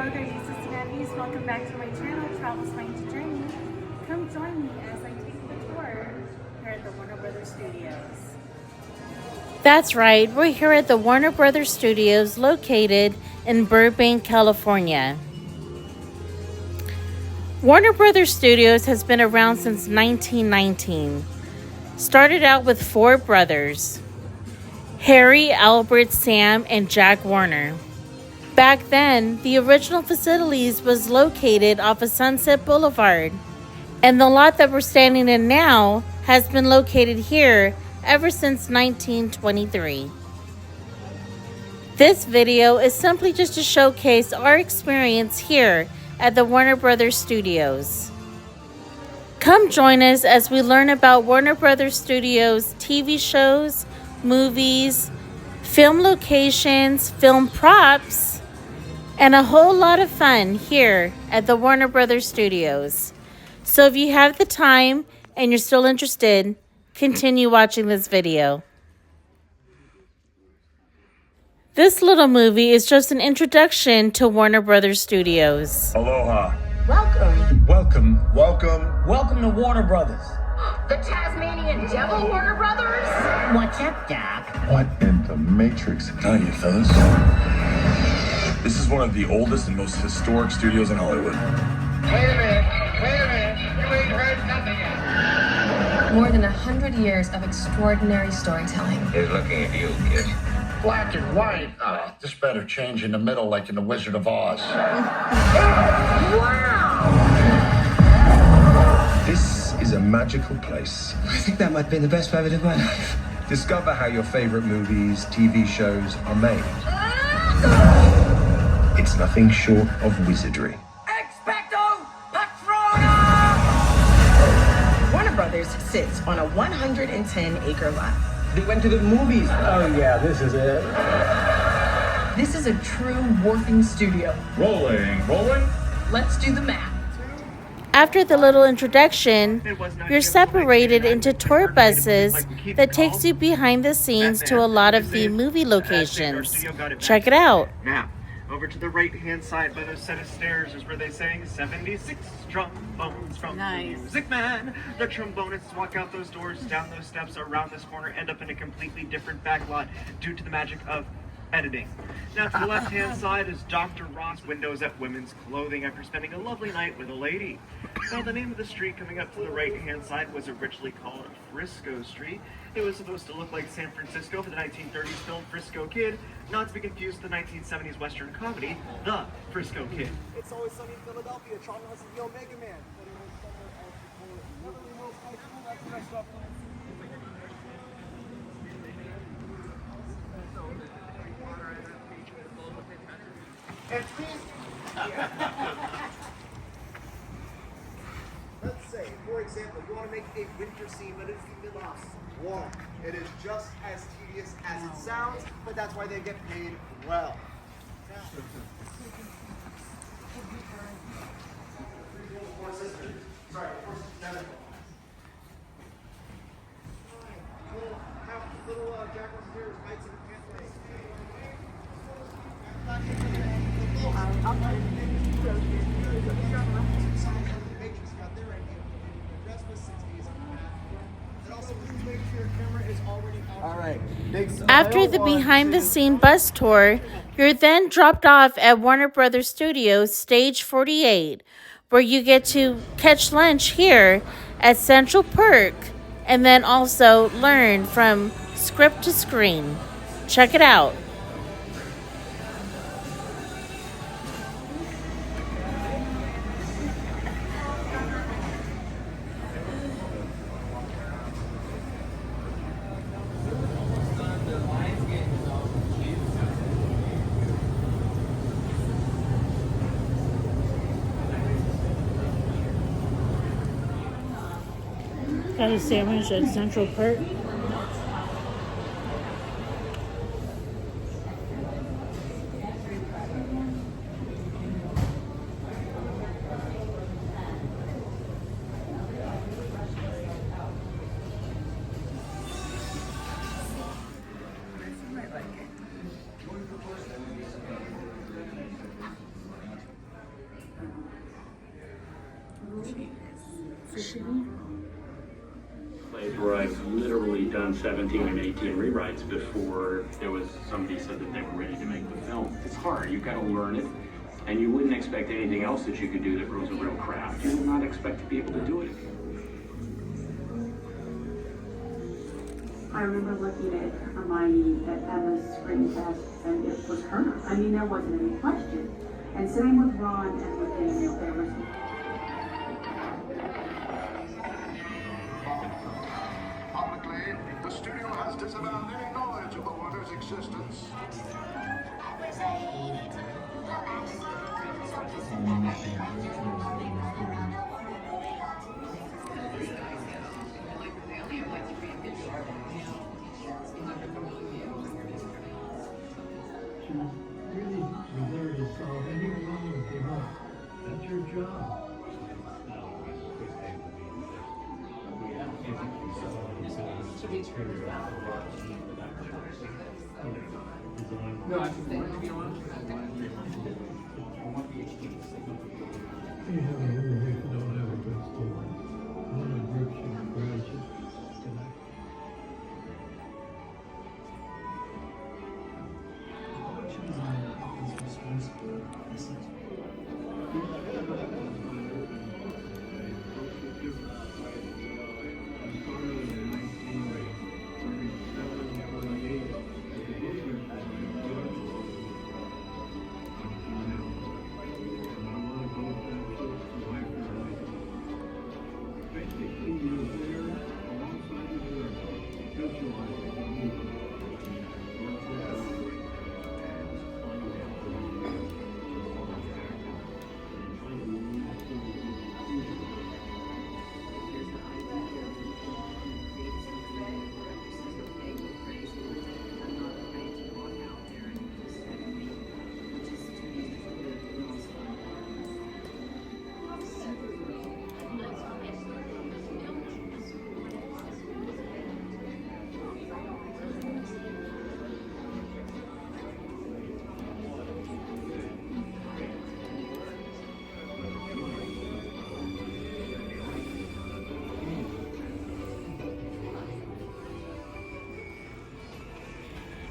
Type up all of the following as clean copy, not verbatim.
Hello there, you Cincinnati's. Welcome back to my channel, Travels by Auntie Jennie. Come join me as I take the tour here at the Warner Brothers Studios. That's right, we're here at the Warner Brothers Studios located in Burbank, California. Warner Brothers Studios has been around since 1919. Started out with 4 brothers, Harry, Albert, Sam, and Jack Warner. Back then, the original facilities was located off of Sunset Boulevard, and the lot that we're standing in now has been located here ever since 1923. This video is simply just to showcase our experience here at the Warner Brothers Studios. Come join us as we learn about Warner Brothers Studios TV shows, movies, film locations, film props, and a whole lot of fun here at the Warner Brothers Studios. So if you have the time and you're still interested, continue watching this video. This little movie is just an introduction to Warner Brothers Studios. Aloha. Welcome. Welcome. Welcome. Welcome to Warner Brothers. The Tasmanian Devil, Warner Brothers? What's up, Doc? What in the Matrix? Hi, you fellas. This is one of the oldest and most historic studios in Hollywood. Wait a minute. You ain't heard nothing yet. More than 100 years of extraordinary storytelling. He's looking at you, kid. Black and white. This better change in the middle like in The Wizard of Oz. This is a magical place. I think that might be the best rabbit of my life. Discover how your favorite movies, TV shows are made. It's nothing short of wizardry. Expecto Patronum! Warner Brothers sits on a 110-acre lot. They went to the movies. Oh, yeah, this is it. This is a true working studio. Rolling. Let's do the math. After the little introduction, you're separated into tour buses that takes you behind the scenes to a lot of the movie locations. Check it out. Now, over to the right-hand side by those set of stairs is where they sang 76 trombones from the Music Man. The trombonists walk out those doors, down those steps, around this corner, end up in a completely different back lot due to the magic of editing. Now, to the left-hand side is Dr. Ross Windows at Women's Clothing after spending a lovely night with a lady. Now, the name of the street coming up to the right-hand side was originally called Frisco Street. It was supposed to look like San Francisco for the 1930s film Frisco Kid, not to be confused with the 1970s Western comedy, The Frisco Kid. It's Always Sunny in Philadelphia. Charlie Hudson's the Omega Man. Let's say, for example, you want to make a winter scene, but it's the Milos War. It is just as tedious as it sounds, but that's why they get paid well. Little Jack Russell here, Knights of the Pathway. After the behind-the-scene bus tour, you're then dropped off at Warner Brothers Studios, Stage 48, where you get to catch lunch here at Central Perk, and then also learn from script to screen. Check it out. Got a sandwich at Central Perk. Plays where I've literally done 17 and 18 rewrites before there was somebody said that they were ready to make the film. It's hard. You've got to learn it, and you wouldn't expect anything else that you could do that was a real craft. You would not expect to be able to do it. I remember looking at Hermione at Emma's screen test, and it was her. I mean, there wasn't any question. And same with Ron and with Daniel. There was. Publicly, the studio has disavowed any knowledge of the Warner's existence. Really desire to solve any problem that came up. That's your job. No, I think to be honest. You have a woman who don't have a good story. One of grips you and grabs you tonight.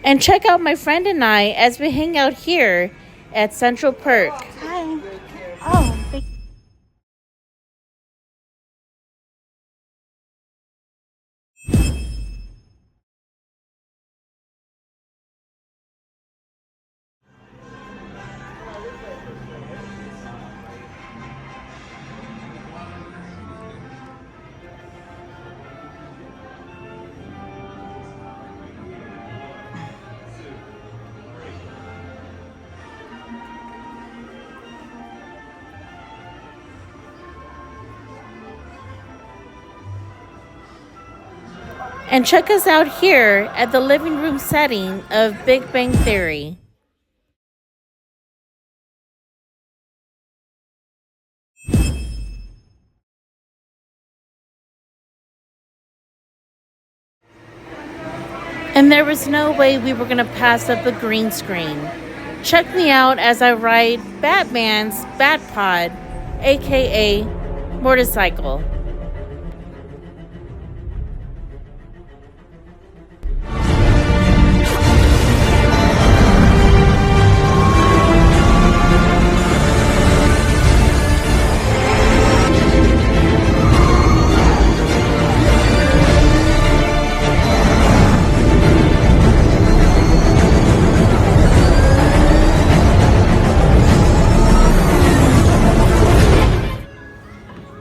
And check out my friend and I as we hang out here at Central Perk. Hi. Oh, thank And check us out here at the living room setting of Big Bang Theory. And there was no way we were going to pass up a green screen. Check me out as I ride Batman's Batpod, aka motorcycle.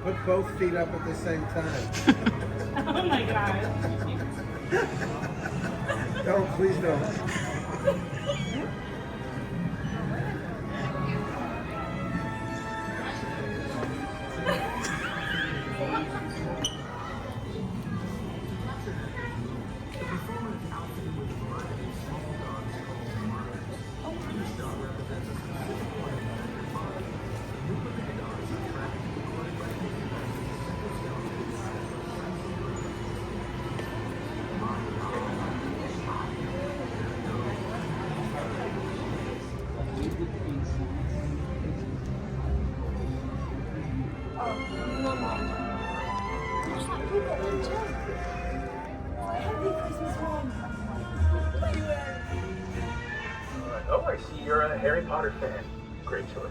Put both feet up at the same time. Oh my god. Don't, please don't. Harry Potter fan, great choice.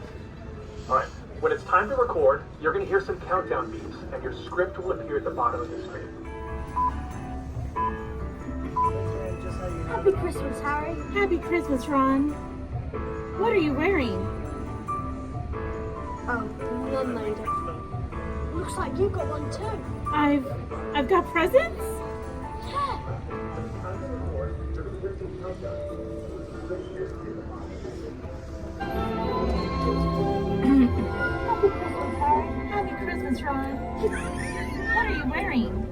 Alright, when it's time to record, you're going to hear some countdown beeps, and your script will appear at the bottom of the screen. Happy Christmas, Harry. Happy Christmas, Ron. What are you wearing? Oh, none later. Looks like you got one too. I've got presents? Yeah. Happy Christmas, Ron. What are you wearing?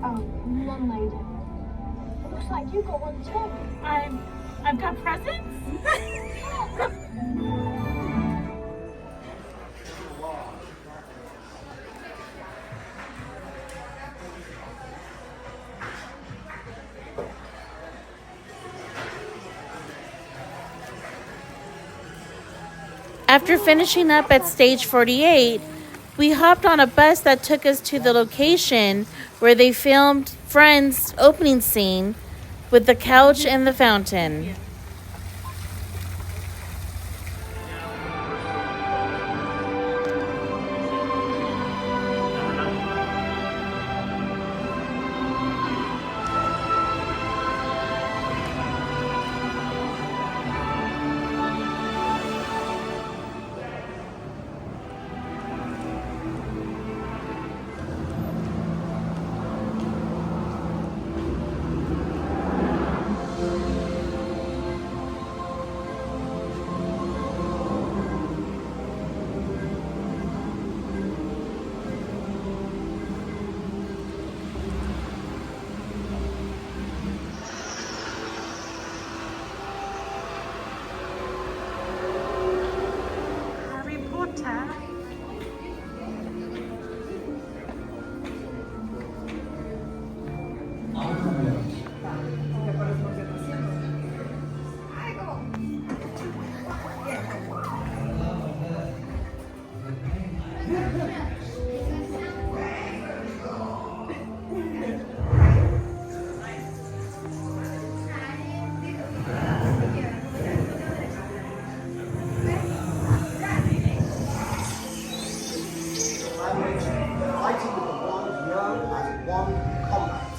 Oh, none later. Looks like you got one too. I've got presents? After finishing up at stage 48, we hopped on a bus that took us to the location where they filmed Friends' opening scene with the couch and the fountain. Fighting with the wand known as wand combat.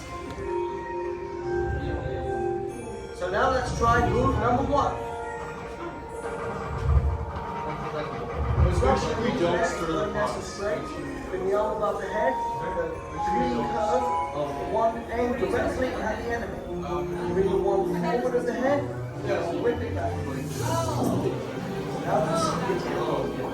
So now let's try move number 1. We don't stir the pot. Bring the arm above the head, the clean curve of the wand aimed directly at the enemy. Bring the wand forward of the head, whip it back. Now let's see it again.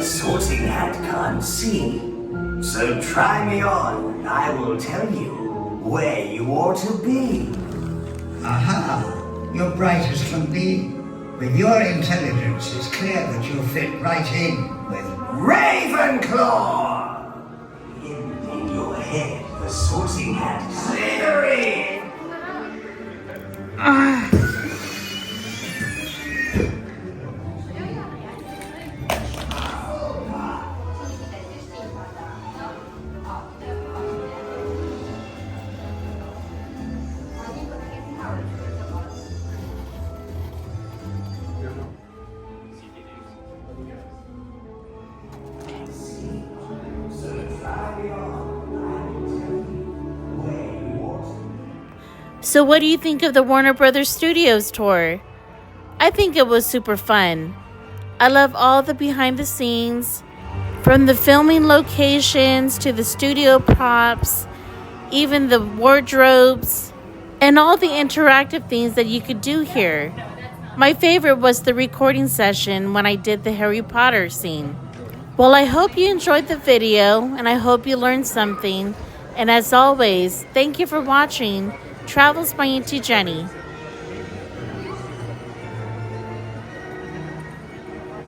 Sorting hat can't see. So try me on, and I will tell you where you ought to be. Aha! You're bright as can be. With your intelligence, it's clear that you'll fit right in with Ravenclaw! Hidden in your head, the sorting hat Slytherin! So what do you think of the Warner Brothers Studios tour? I think it was super fun. I love all the behind the scenes, from the filming locations to the studio props, even the wardrobes, and all the interactive things that you could do here. My favorite was the recording session when I did the Harry Potter scene. Well, I hope you enjoyed the video, and I hope you learned something. And as always, thank you for watching Travels by Auntie Jennie.